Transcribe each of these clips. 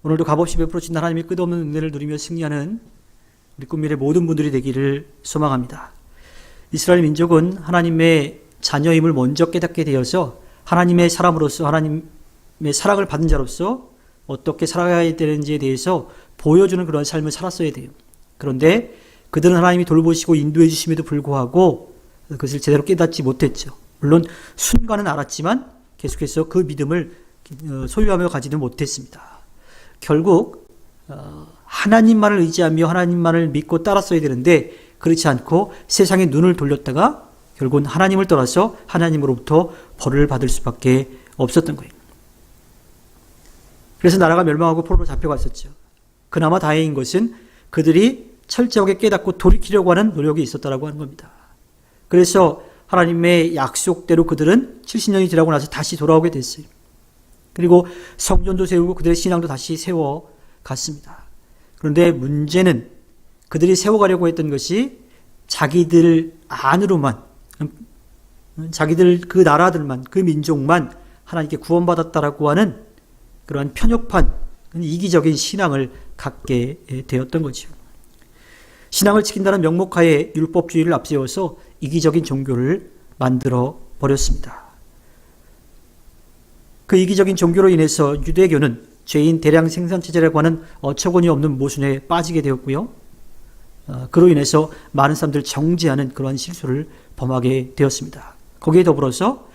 오늘도 값없이 베풀어진 하나님의 끝없는 은혜를 누리며 승리하는 우리 꿈미래 모든 분들이 되기를 소망합니다. 이스라엘 민족은 하나님의 자녀임을 먼저 깨닫게 되어서 하나님의 사람으로서 하나님의 사랑을 받은 자로서 어떻게 살아가야 되는지에 대해서 보여주는 그런 삶을 살았어야 돼요. 그런데 그들은 하나님이 돌보시고 인도해 주심에도 불구하고 그것을 제대로 깨닫지 못했죠. 물론 순간은 알았지만 계속해서 그 믿음을 소유하며 가지는 못했습니다. 결국 하나님만을 의지하며 하나님만을 믿고 따랐어야 되는데 그렇지 않고 세상에 눈을 돌렸다가 결국은 하나님을 떠나서 하나님으로부터 벌을 받을 수밖에 없었던 거예요. 그래서 나라가 멸망하고 포로로 잡혀갔었죠. 그나마 다행인 것은 그들이 철저하게 깨닫고 돌이키려고 하는 노력이 있었다라고 하는 겁니다. 그래서 하나님의 약속대로 그들은 70년이 지나고 나서 다시 돌아오게 됐어요. 그리고 성전도 세우고 그들의 신앙도 다시 세워갔습니다. 그런데 문제는 그들이 세워가려고 했던 것이 자기들 안으로만, 자기들 그 나라들만, 그 민족만 하나님께 구원받았다라고 하는 그러한 편협한 이기적인 신앙을 갖게 되었던 거죠. 신앙을 지킨다는 명목하에 율법주의를 앞세워서 이기적인 종교를 만들어 버렸습니다. 그 이기적인 종교로 인해서 유대교는 죄인 대량 생산체제라고 하는 어처구니 없는 모순에 빠지게 되었고요. 그로 인해서 많은 사람들을 정죄하는 그러한 실수를 범하게 되었습니다. 거기에 더불어서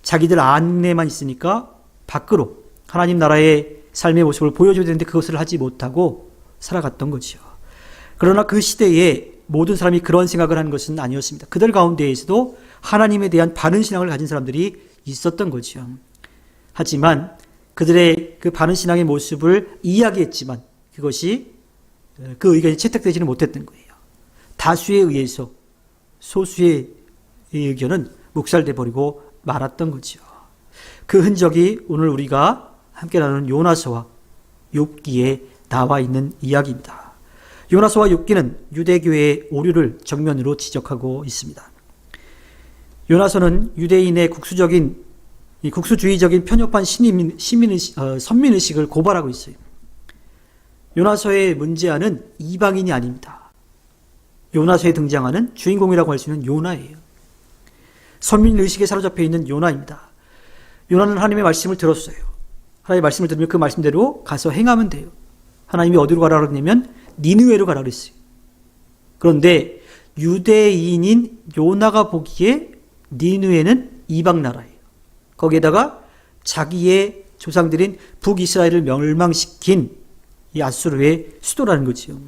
자기들 안에만 있으니까 밖으로 하나님 나라의 삶의 모습을 보여줘야 되는데 그것을 하지 못하고 살아갔던 거죠. 그러나 그 시대에 모든 사람이 그런 생각을 하는 것은 아니었습니다. 그들 가운데에서도 하나님에 대한 바른 신앙을 가진 사람들이 있었던 거죠. 하지만 그들의 그 바른 신앙의 모습을 이야기했지만 그것이 그 의견이 채택되지는 못했던 거예요. 다수에 의해서 소수의 의견은 묵살돼 버리고 말았던 거죠. 그 흔적이 오늘 우리가 함께 나누는 요나서와 욥기에 나와 있는 이야기입니다. 요나서와 욥기는 유대교의 오류를 정면으로 지적하고 있습니다. 요나서는 유대인의 국수주의적인 편협한 선민의식을 고발하고 있어요. 요나서의 문제아는 이방인이 아닙니다. 요나서에 등장하는 주인공이라고 할 수 있는 요나예요. 선민의식에 사로잡혀 있는 요나입니다. 요나는 하나님의 말씀을 들었어요. 하나님의 말씀을 들으면 그 말씀대로 가서 행하면 돼요. 하나님이 어디로 가라 그러냐면 니느웨로 가라 그랬어요. 그런데 유대인인 요나가 보기에 니느웨는 이방 나라예요. 거기에다가 자기의 조상들인 북이스라엘을 멸망시킨 이 아수르의 수도라는 거지요.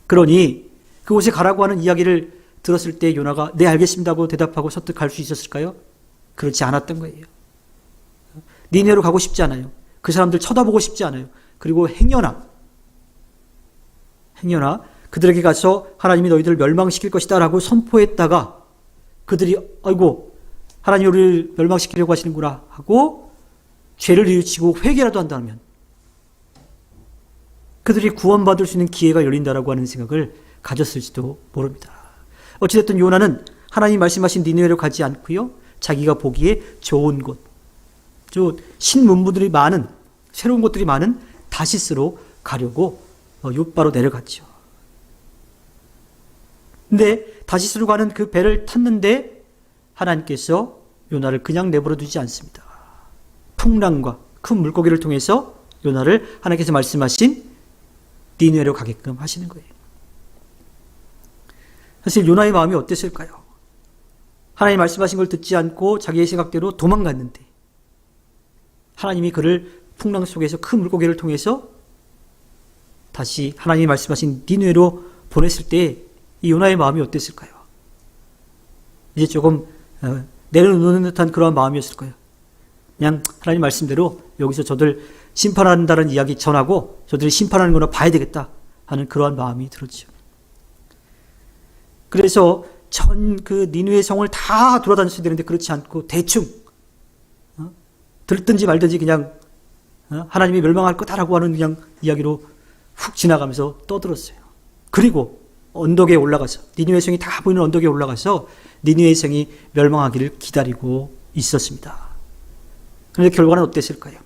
그러니 그곳에 가라고 하는 이야기를 들었을 때 요나가 네 알겠습니다 하고 대답하고 설득 갈 수 있었을까요? 그렇지 않았던 거예요. 니느웨로 가고 싶지 않아요. 그 사람들 쳐다보고 싶지 않아요. 그리고 행여나 그들에게 가서 하나님이 너희들을 멸망시킬 것이다 라고 선포했다가 그들이 아이고 하나님이 우리를 멸망시키려고 하시는구나 하고 죄를 뉘우치고 회개라도 한다면 그들이 구원받을 수 있는 기회가 열린다라고 하는 생각을 가졌을지도 모릅니다. 어찌됐든 요나는 하나님 말씀하신 니느웨로 가지 않고요. 자기가 보기에 좋은 곳, 신문부들이 많은 새로운 곳들이 많은 다시스로 가려고 욥바로 내려갔죠. 근데 다시스로 가는 그 배를 탔는데 하나님께서 요나를 그냥 내버려 두지 않습니다. 풍랑과 큰 물고기를 통해서 요나를 하나님께서 말씀하신 니느웨로 가게끔 하시는 거예요. 사실 요나의 마음이 어땠을까요? 하나님 말씀하신 걸 듣지 않고 자기의 생각대로 도망갔는데 하나님이 그를 풍랑 속에서 큰 물고기를 통해서 다시 하나님이 말씀하신 니느웨로 보냈을 때 이 요나의 마음이 어땠을까요? 이제 조금 내려놓는 듯한 그런 마음이었을 거예요. 그냥 하나님 말씀대로 여기서 저들 심판한다는 이야기 전하고 저들이 심판하는 거나 봐야 되겠다 하는 그러한 마음이 들었죠. 그래서 전 그 니느웨 성을 다 돌아다녔어야 되는데 그렇지 않고 대충 들든지 말든지 그냥 하나님이 멸망할 거다라고 하는 그냥 이야기로 훅 지나가면서 떠들었어요. 그리고 언덕에 올라가서 니느웨 성이 다 보이는 언덕에 올라가서 니느웨 성이 멸망하기를 기다리고 있었습니다. 그런데 결과는 어땠을까요?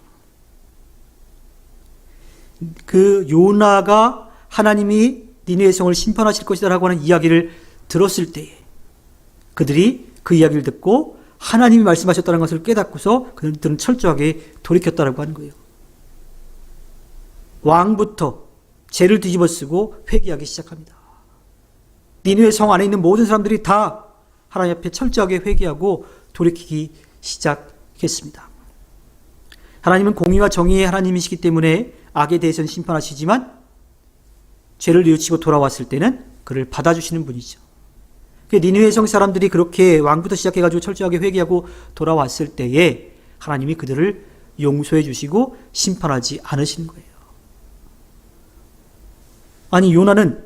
그 요나가 하나님이 니느웨 성을 심판하실 것이다라고 하는 이야기를 들었을 때에 그들이 그 이야기를 듣고 하나님이 말씀하셨다는 것을 깨닫고서 그들은 철저하게 돌이켰다라고 하는 거예요. 왕부터 죄를 뒤집어 쓰고 회개하기 시작합니다. 니느웨 성 안에 있는 모든 사람들이 다 하나님 앞에 철저하게 회개하고 돌이키기 시작했습니다. 하나님은 공의와 정의의 하나님이시기 때문에 악에 대해서는 심판하시지만 죄를 뉘우치고 돌아왔을 때는 그를 받아주시는 분이죠. 니느웨 성 사람들이 그렇게 왕부터 시작해가지고 철저하게 회개하고 돌아왔을 때에 하나님이 그들을 용서해 주시고 심판하지 않으시는 거예요. 아니 요나는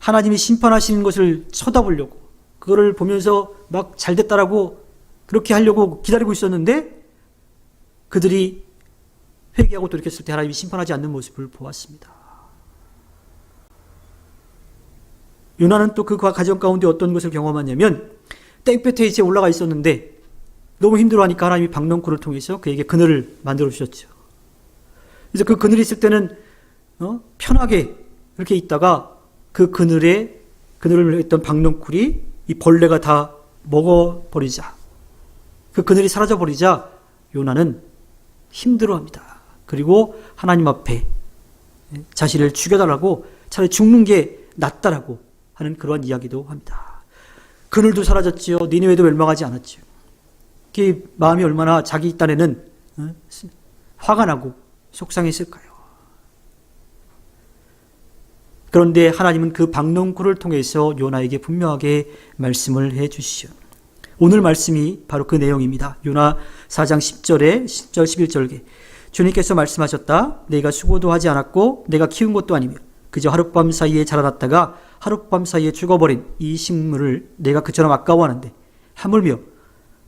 하나님이 심판하시는 것을 쳐다보려고 그거를 보면서 막 잘됐다라고 그렇게 하려고 기다리고 있었는데 그들이 회개하고 돌이켰을 때 하나님이 심판하지 않는 모습을 보았습니다. 요나는 또 그 가정 가운데 어떤 것을 경험하냐면 땡볕에 이제 올라가 있었는데 너무 힘들어하니까 하나님이 박넝쿨을 통해서 그에게 그늘을 만들어 주셨죠. 그래서 그 그늘이 있을 때는 편하게 이렇게 있다가 그 그늘을 했던 박넝쿨이 이 벌레가 다 먹어버리자 그 그늘이 사라져버리자 요나는 힘들어합니다. 그리고 하나님 앞에 자신을 죽여달라고 차라리 죽는 게 낫다라고 하는 그러한 이야기도 합니다. 그늘도 사라졌지요. 니느웨도 멸망하지 않았지요. 그 마음이 얼마나 자기 딴에는 화가 나고 속상했을까요? 그런데 하나님은 그 박넝쿨을 통해서 요나에게 분명하게 말씀을 해 주시죠. 오늘 말씀이 바로 그 내용입니다. 요나 4장 10절에 10절 11절에 주님께서 말씀하셨다. 내가 수고도 하지 않았고 내가 키운 것도 아니며 그저 하룻밤 사이에 자라났다가 하룻밤 사이에 죽어버린 이 식물을 내가 그처럼 아까워하는데 하물며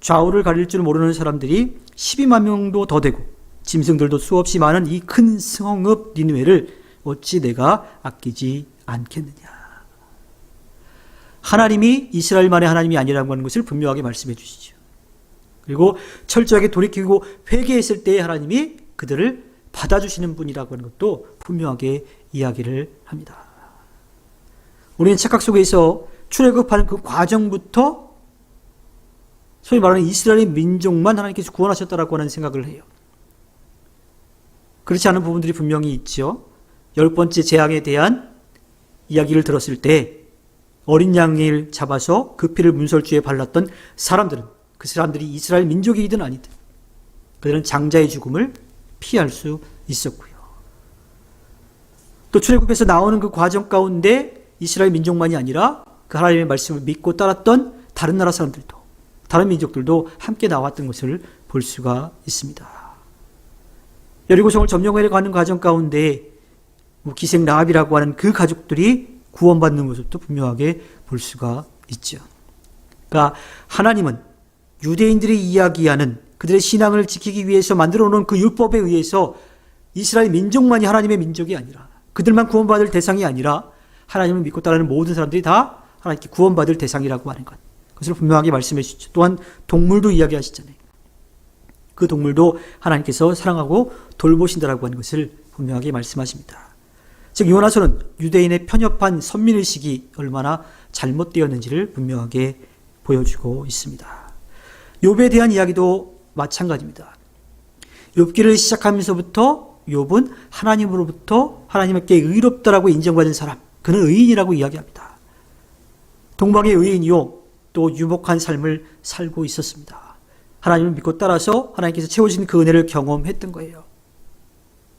좌우를 가릴 줄 모르는 사람들이 12만 명도 더 되고 짐승들도 수없이 많은 이 큰 성읍 니느웨를 어찌 내가 아끼지 않겠느냐. 하나님이 이스라엘만의 하나님이 아니라고 하는 것을 분명하게 말씀해 주시죠. 그리고 철저하게 돌이키고 회개했을 때에 하나님이 그들을 받아주시는 분이라고 하는 것도 분명하게 이야기를 합니다. 우리는 착각 속에서 출애굽하는 그 과정부터 소위 말하는 이스라엘의 민족만 하나님께서 구원하셨다라고 하는 생각을 해요. 그렇지 않은 부분들이 분명히 있죠. 10번째 재앙에 대한 이야기를 들었을 때 어린 양을 잡아서 그 피를 문설주에 발랐던 사람들은 그 사람들이 이스라엘 민족이든 아니든 그들은 장자의 죽음을 피할 수 있었고요. 또 출애굽에서 나오는 그 과정 가운데 이스라엘 민족만이 아니라 그 하나님의 말씀을 믿고 따랐던 다른 나라 사람들도 다른 민족들도 함께 나왔던 것을 볼 수가 있습니다. 여리고성을 점령해 가는 과정 가운데 기생 라합이라고 하는 그 가족들이 구원받는 모습도 분명하게 볼 수가 있죠. 그러니까 하나님은 유대인들이 이야기하는 그들의 신앙을 지키기 위해서 만들어 놓은 그 율법에 의해서 이스라엘 민족만이 하나님의 민족이 아니라 그들만 구원받을 대상이 아니라 하나님을 믿고 따르는 모든 사람들이 다 하나님께 구원받을 대상이라고 하는 것. 그것을 분명하게 말씀해 주시죠. 또한 동물도 이야기하시잖아요. 그 동물도 하나님께서 사랑하고 돌보신다라고 하는 것을 분명하게 말씀하십니다. 즉 요나서는 유대인의 편협한 선민의식이 얼마나 잘못되었는지를 분명하게 보여주고 있습니다. 욥에 대한 이야기도 마찬가지입니다. 욥기를 시작하면서부터 욥은 하나님으로부터 하나님께 의롭다라고 인정받은 사람, 그는 의인이라고 이야기합니다. 동방의 의인이요 또 유복한 삶을 살고 있었습니다. 하나님을 믿고 따라서 하나님께서 채워진 그 은혜를 경험했던 거예요.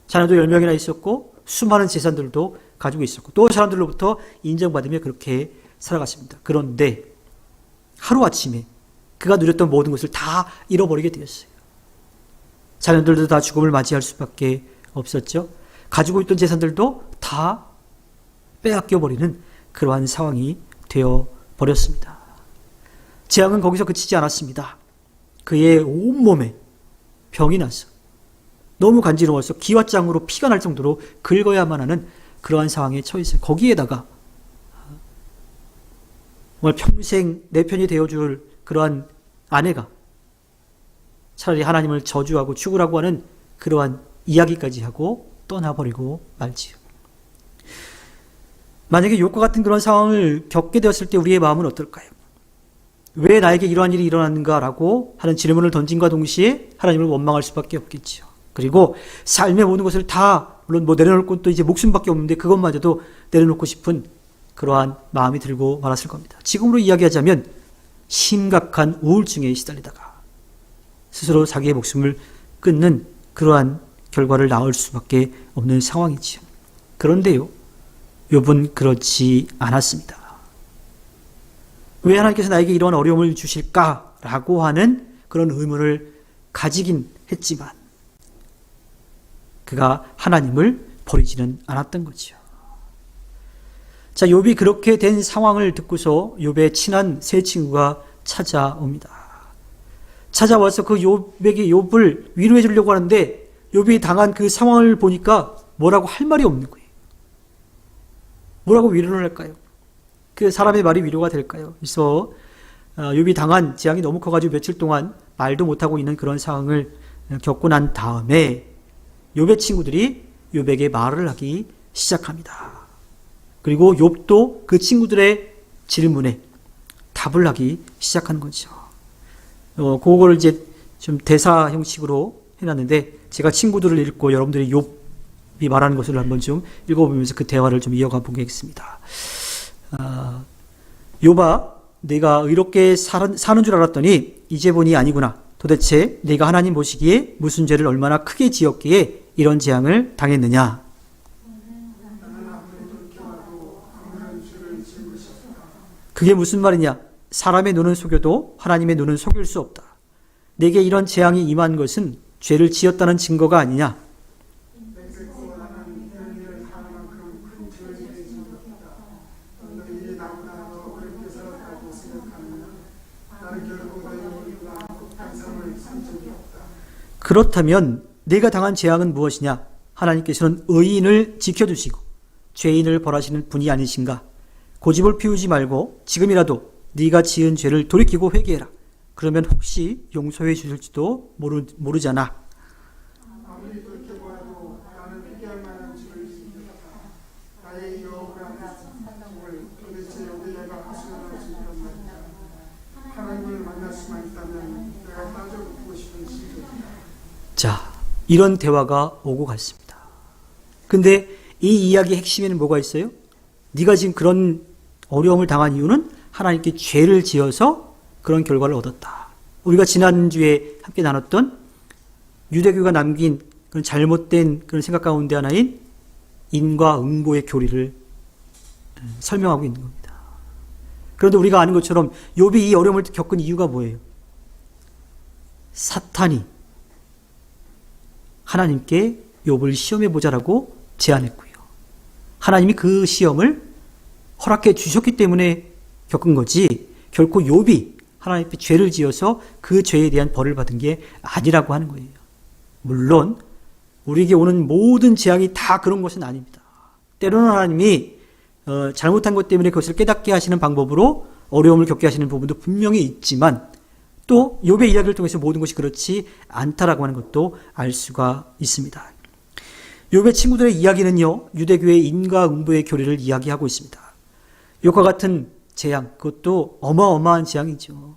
자녀도 10명이나 있었고 수많은 재산들도 가지고 있었고 또 사람들로부터 인정받으며 그렇게 살아갔습니다. 그런데 하루아침에 그가 누렸던 모든 것을 다 잃어버리게 되었어요. 자녀들도 다 죽음을 맞이할 수밖에 없었죠. 가지고 있던 재산들도 다 빼앗겨버리는 그러한 상황이 되어버렸습니다. 재앙은 거기서 그치지 않았습니다. 그의 온몸에 병이 나서 너무 간지러워서 기왓장으로 피가 날 정도로 긁어야만 하는 그러한 상황에 처했어요. 거기에다가 정말 평생 내 편이 되어줄 그러한 아내가 차라리 하나님을 저주하고 죽으라고 하는 그러한 이야기까지 하고 떠나버리고 말지요. 만약에 욥과 같은 그런 상황을 겪게 되었을 때 우리의 마음은 어떨까요? 왜 나에게 이러한 일이 일어났는가라고 하는 질문을 던짐과 동시에 하나님을 원망할 수밖에 없겠죠. 그리고 삶의 모든 것을 다 물론 내려놓을 것도 이제 목숨밖에 없는데 그것마저도 내려놓고 싶은 그러한 마음이 들고 말았을 겁니다. 지금으로 이야기하자면 심각한 우울증에 시달리다가 스스로 자기의 목숨을 끊는 그러한 결과를 낳을 수밖에 없는 상황이지요. 그런데요, 욥은 그렇지 않았습니다. 왜 하나님께서 나에게 이런 어려움을 주실까라고 하는 그런 의문을 가지긴 했지만 그가 하나님을 버리지는 않았던 거죠. 자, 욥이 그렇게 된 상황을 듣고서 욥의 친한 세 친구가 찾아옵니다. 찾아와서 그 욥을 위로해 주려고 하는데 욥이 당한 그 상황을 보니까 뭐라고 할 말이 없는 거예요. 뭐라고 위로를 할까요? 그 사람의 말이 위로가 될까요? 그래서 욥이 당한 재앙이 너무 커가지고 며칠 동안 말도 못하고 있는 그런 상황을 겪고 난 다음에 욥의 친구들이 욥에게 말을 하기 시작합니다. 그리고 욥도 그 친구들의 질문에 답을 하기 시작하는 거죠. 그거를 이제 좀 대사 형식으로 해놨는데 제가 친구들을 읽고 여러분들이 욥이 말하는 것을 한번 좀 읽어보면서 그 대화를 좀 이어가 보겠습니다. 욥아, 내가 의롭게 사는 줄 알았더니 이제 보니 아니구나. 도대체 내가 하나님 보시기에 무슨 죄를 얼마나 크게 지었기에 이런 재앙을 당했느냐. 그게 무슨 말이냐? 사람의 눈은 속여도 하나님의 눈은 속일 수 없다. 내게 이런 재앙이 임한 것은 죄를 지었다는 증거가 아니냐? 그렇다면 내가 당한 재앙은 무엇이냐? 하나님께서는 의인을 지켜주시고 죄인을 벌하시는 분이 아니신가? 고집을 피우지 말고 지금이라도 네가 지은 죄를 돌이키고 회개해라. 그러면 혹시 용서해 주실지도 모르잖아. 아무리 돌이켜보아도 나는 회개할 만한 죄를 지었다. 나의 여호와의 상을 도대체 여기 내가 하소연할 수 있단 말이야. 하나님을 만날 수만 있다면 내가 빠져보고 싶은 심정이다. 자, 이런 대화가 오고 갔습니다. 근데 이 이야기의 핵심에는 뭐가 있어요? 네가 지금 그런 어려움을 당한 이유는 하나님께 죄를 지어서 그런 결과를 얻었다. 우리가 지난주에 함께 나눴던 유대교가 남긴 그런 잘못된 그런 생각 가운데 하나인 인과응보의 교리를 설명하고 있는 겁니다. 그런데 우리가 아는 것처럼 욥이 이 어려움을 겪은 이유가 뭐예요? 사탄이 하나님께 욥을 시험해 보자라고 제안했고요. 하나님이 그 시험을 허락해 주셨기 때문에 겪은 거지 결코 욥이 하나님 앞에 죄를 지어서 그 죄에 대한 벌을 받은 게 아니라고 하는 거예요. 물론 우리에게 오는 모든 재앙이 다 그런 것은 아닙니다. 때로는 하나님이 잘못한 것 때문에 그것을 깨닫게 하시는 방법으로 어려움을 겪게 하시는 부분도 분명히 있지만 또 욥의 이야기를 통해서 모든 것이 그렇지 않다라고 하는 것도 알 수가 있습니다. 욥의 친구들의 이야기는요, 유대교의 인과응보의 교리를 이야기하고 있습니다. 욥과 같은 재앙, 그것도 어마어마한 재앙이죠.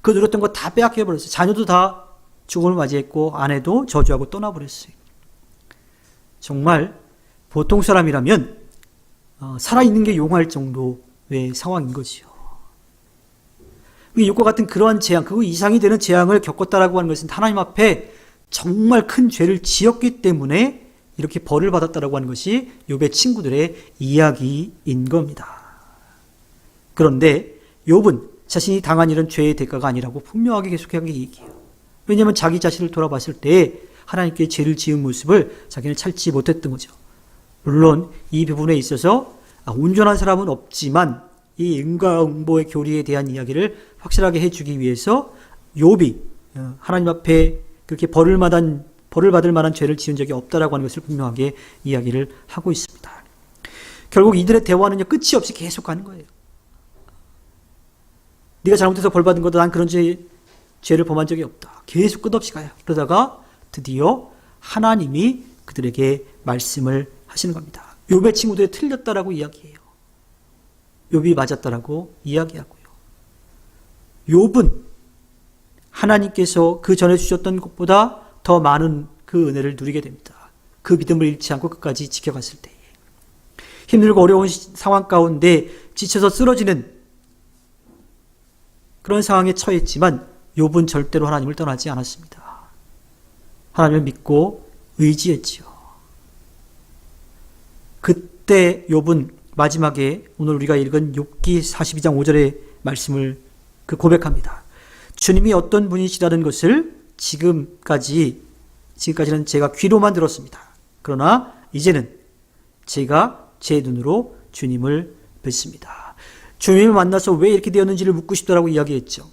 그 누렸던 거 다 빼앗겨버렸어요. 자녀도 다 죽음을 맞이했고 아내도 저주하고 떠나버렸어요. 정말 보통 사람이라면 살아있는 게 용할 정도의 상황인 거죠. 욥과 같은 그러한 재앙, 그 이상이 되는 재앙을 겪었다라고 하는 것은 하나님 앞에 정말 큰 죄를 지었기 때문에 이렇게 벌을 받았다라고 하는 것이 욥의 친구들의 이야기인 겁니다. 그런데 욥은 자신이 당한 일은 죄의 대가가 아니라고 분명하게 계속하게 얘기해요. 왜냐하면 자기 자신을 돌아봤을 때 하나님께 죄를 지은 모습을 자기는 찾지 못했던 거죠. 물론 이 부분에 있어서 온전한 사람은 없지만 이 인과응보의 교리에 대한 이야기를 확실하게 해주기 위해서 욥이 하나님 앞에 그렇게 벌을 받을 만한 죄를 지은 적이 없다라고 하는 것을 분명하게 이야기를 하고 있습니다. 결국 이들의 대화는요, 끝이 없이 계속 가는 거예요. 네가 잘못해서 벌 받은 거다. 난 그런 죄를 범한 적이 없다. 계속 끝없이 가요. 그러다가 드디어 하나님이 그들에게 말씀을 하시는 겁니다. 욥의 친구들이 틀렸다라고 이야기해요. 욥이 맞았다라고 이야기하고요. 욥은 하나님께서 그 전에 주셨던 것보다 더 많은 그 은혜를 누리게 됩니다. 그 믿음을 잃지 않고 끝까지 지켜갔을 때에. 힘들고 어려운 상황 가운데 지쳐서 쓰러지는 그런 상황에 처했지만 욥은 절대로 하나님을 떠나지 않았습니다. 하나님을 믿고 의지했지요. 그때 욥은 마지막에 오늘 우리가 읽은 욥기 42장 5절의 말씀을 고백합니다. 주님이 어떤 분이시라는 것을 지금까지는 제가 귀로만 들었습니다. 그러나 이제는 제가 제 눈으로 주님을 뵙습니다. 주님을 만나서 왜 이렇게 되었는지를 묻고 싶다라고 이야기했죠.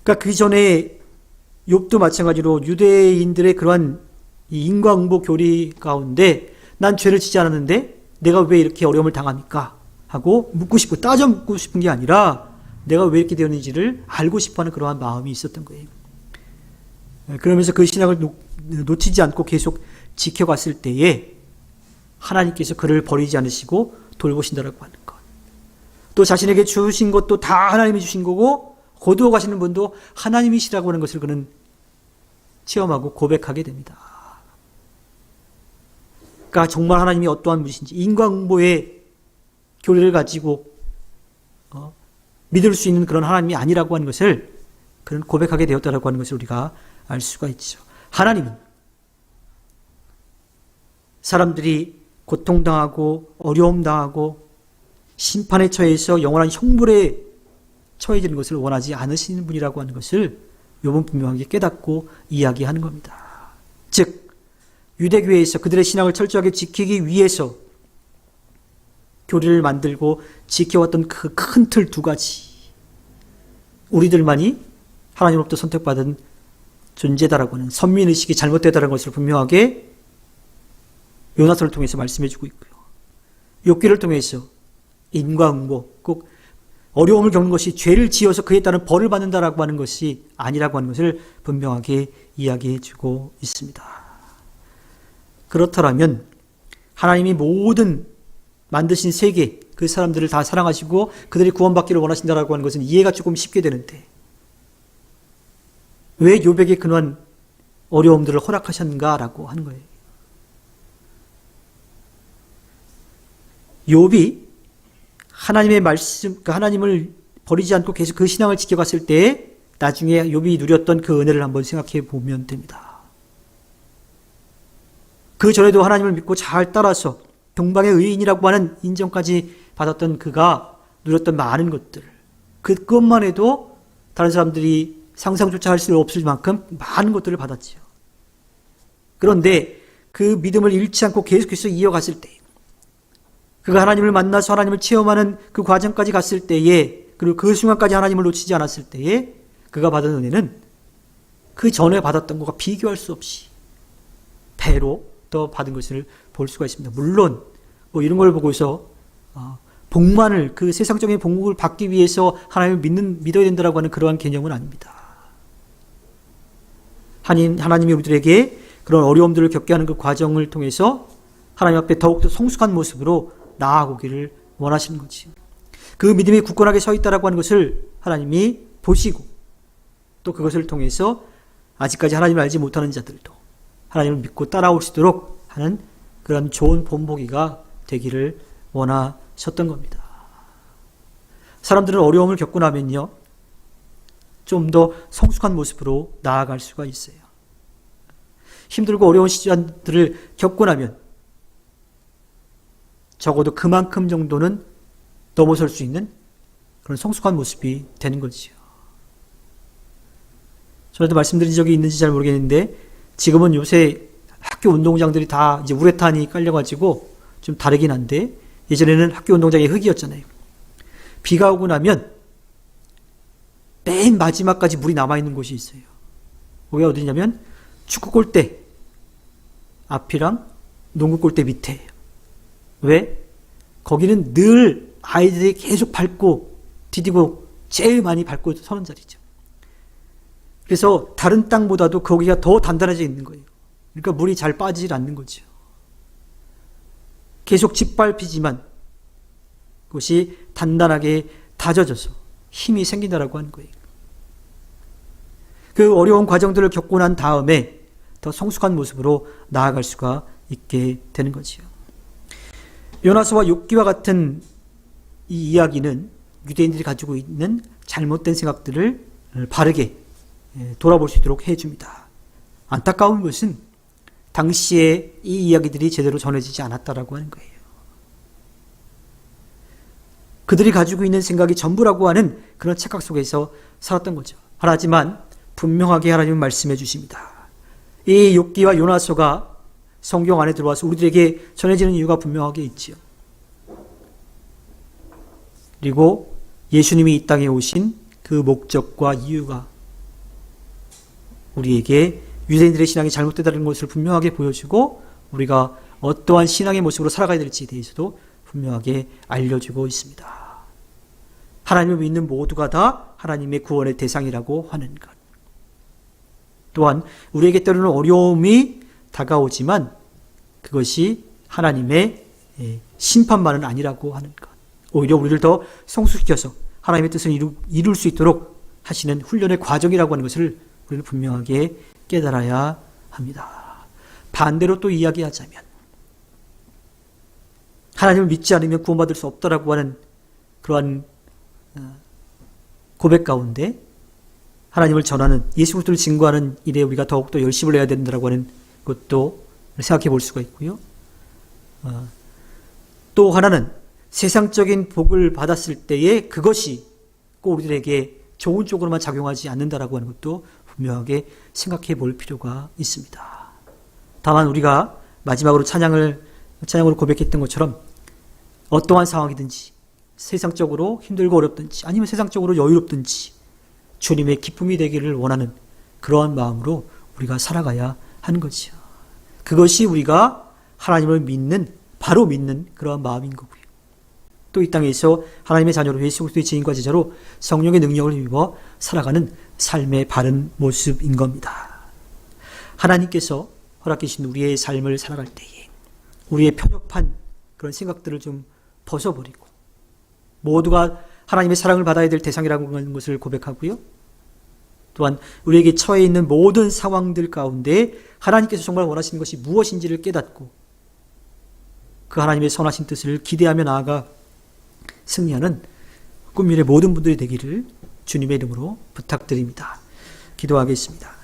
그러니까 그 전에 욥도 마찬가지로 유대인들의 그러한 인과응보 교리 가운데 난 죄를 지지 않았는데 내가 왜 이렇게 어려움을 당합니까? 하고 따져 묻고 싶은 게 아니라 내가 왜 이렇게 되었는지를 알고 싶어하는 그러한 마음이 있었던 거예요. 그러면서 그 신앙을 놓치지 않고 계속 지켜갔을 때에 하나님께서 그를 버리지 않으시고 돌보신다라고 하는 것. 또 자신에게 주신 것도 다 하나님이 주신 거고 거두어 가시는 분도 하나님이시라고 하는 것을 그는 체험하고 고백하게 됩니다. 그러니까 정말 하나님이 어떠한 분이신지 인과응보의 교리를 가지고 믿을 수 있는 그런 하나님이 아니라고 하는 것을 그는 고백하게 되었다라고 하는 것을 우리가 알 수가 있죠. 하나님은 사람들이 고통당하고 어려움당하고 심판에 처해서 영원한 형벌에 처해지는 것을 원하지 않으시는 분이라고 하는 것을 욥은 분명하게 깨닫고 이야기하는 겁니다. 즉 유대교회에서 그들의 신앙을 철저하게 지키기 위해서 교리를 만들고 지켜왔던 그 큰 틀 두 가지, 우리들만이 하나님으로부터 선택받은 존재다라고 하는 선민의식이 잘못되다는 것을 분명하게 요나서를 통해서 말씀해주고 있고요. 욥기를 통해서 인과응보, 꼭 어려움을 겪는 것이 죄를 지어서 그에 따른 벌을 받는다라고 하는 것이 아니라고 하는 것을 분명하게 이야기해주고 있습니다. 그렇다면 하나님이 모든 만드신 세계, 그 사람들을 다 사랑하시고 그들이 구원받기를 원하신다라고 하는 것은 이해가 조금 쉽게 되는데 왜 욥에게 그러한 어려움들을 허락하셨는가라고 하는 거예요. 욥이 하나님의 말씀, 하나님을 버리지 않고 계속 그 신앙을 지켜갔을 때 나중에 욥이 누렸던 그 은혜를 한번 생각해 보면 됩니다. 그 전에도 하나님을 믿고 잘 따라서 동방의 의인이라고 하는 인정까지 받았던 그가 누렸던 많은 것들, 그것만 해도 다른 사람들이 상상조차 할 수 없을 만큼 많은 것들을 받았지요. 그런데 그 믿음을 잃지 않고 계속해서 이어갔을 때, 그가 하나님을 만나서 하나님을 체험하는 그 과정까지 갔을 때에, 그리고 그 순간까지 하나님을 놓치지 않았을 때에 그가 받은 은혜는 그 전에 받았던 것과 비교할 수 없이 배로 더 받은 것을 볼 수가 있습니다. 물론 이런 걸 보고서 복만을, 그 세상적인 복목을 받기 위해서 하나님을 믿어야 된다라고 하는 그러한 개념은 아닙니다. 하나님이 우리들에게 그런 어려움들을 겪게 하는 그 과정을 통해서 하나님 앞에 더욱더 성숙한 모습으로 나아가기를 원하시는 거지. 그 믿음이 굳건하게 서 있다라고 하는 것을 하나님이 보시고 또 그것을 통해서 아직까지 하나님을 알지 못하는 자들도 하나님을 믿고 따라올 수 있도록 하는 그런 좋은 본보기가 되기를 원하셨던 겁니다. 사람들은 어려움을 겪고 나면요, 좀 더 성숙한 모습으로 나아갈 수가 있어요. 힘들고 어려운 시간들을 겪고 나면 적어도 그만큼 정도는 넘어설 수 있는 그런 성숙한 모습이 되는 거지요. 전에도 말씀드린 적이 있는지 잘 모르겠는데 지금은 요새 학교 운동장들이 다 이제 우레탄이 깔려가지고 좀 다르긴 한데 예전에는 학교 운동장이 흙이었잖아요. 비가 오고 나면 맨 마지막까지 물이 남아있는 곳이 있어요. 거기가 어디냐면 축구 골대 앞이랑 농구 골대 밑에예요. 왜? 거기는 늘 아이들이 계속 밟고 디디고 제일 많이 밟고 서는 자리죠. 그래서 다른 땅보다도 거기가 더 단단해져 있는 거예요. 그러니까 물이 잘 빠지질 않는 거죠. 계속 짓밟히지만 그것이 단단하게 다져져서 힘이 생긴다라고 하는 거예요. 그 어려운 과정들을 겪고 난 다음에 더 성숙한 모습으로 나아갈 수가 있게 되는 거지요. 요나서와 욥기와 같은 이 이야기는 유대인들이 가지고 있는 잘못된 생각들을 바르게 돌아볼 수 있도록 해줍니다. 안타까운 것은 당시에 이 이야기들이 제대로 전해지지 않았다라고 하는 거예요. 그들이 가지고 있는 생각이 전부라고 하는 그런 착각 속에서 살았던 거죠. 하지만 분명하게 하나님은 말씀해 주십니다. 이 욥기와 요나서가 성경 안에 들어와서 우리들에게 전해지는 이유가 분명하게 있지요. 그리고 예수님이 이 땅에 오신 그 목적과 이유가 우리에게 유대인들의 신앙이 잘못되다는 것을 분명하게 보여주고 우리가 어떠한 신앙의 모습으로 살아가야 될지에 대해서도 분명하게 알려주고 있습니다. 하나님을 믿는 모두가 다 하나님의 구원의 대상이라고 하는 것. 또한 우리에게 때로는 어려움이 다가오지만 그것이 하나님의 심판만은 아니라고 하는 것. 오히려 우리를 더 성숙시켜서 하나님의 뜻을 이룰 수 있도록 하시는 훈련의 과정이라고 하는 것을 우리는 분명하게 깨달아야 합니다. 반대로 또 이야기하자면 하나님을 믿지 않으면 구원받을 수 없다라고 하는 그러한 고백 가운데 하나님을 전하는 예수 그리스도를 증거하는 일에 우리가 더욱더 열심을 내야 된다라고 하는 것도 생각해 볼 수가 있고요. 또 하나는 세상적인 복을 받았을 때에 그것이 꼭 우리들에게 좋은 쪽으로만 작용하지 않는다라고 하는 것도 분명하게 생각해 볼 필요가 있습니다. 다만 우리가 마지막으로 찬양으로 고백했던 것처럼 어떠한 상황이든지 세상적으로 힘들고 어렵든지 아니면 세상적으로 여유롭든지 주님의 기쁨이 되기를 원하는 그러한 마음으로 우리가 살아가야 하는 거죠. 그것이 우리가 하나님을 믿는 바로 믿는 그러한 마음인 거고요. 또 이 땅에서 하나님의 자녀로 예수 그리스도의 증인과 제자로 성령의 능력을 입어 살아가는 삶의 바른 모습인 겁니다. 하나님께서 허락해 주신 우리의 삶을 살아갈 때에 우리의 편협한 그런 생각들을 좀 벗어버리고 모두가 하나님의 사랑을 받아야 될 대상이라고 하는 것을 고백하고요. 또한 우리에게 처해 있는 모든 상황들 가운데 하나님께서 정말 원하시는 것이 무엇인지를 깨닫고 그 하나님의 선하신 뜻을 기대하며 나아가 승리하는 꿈미래 모든 분들이 되기를 주님의 이름으로 부탁드립니다. 기도하겠습니다.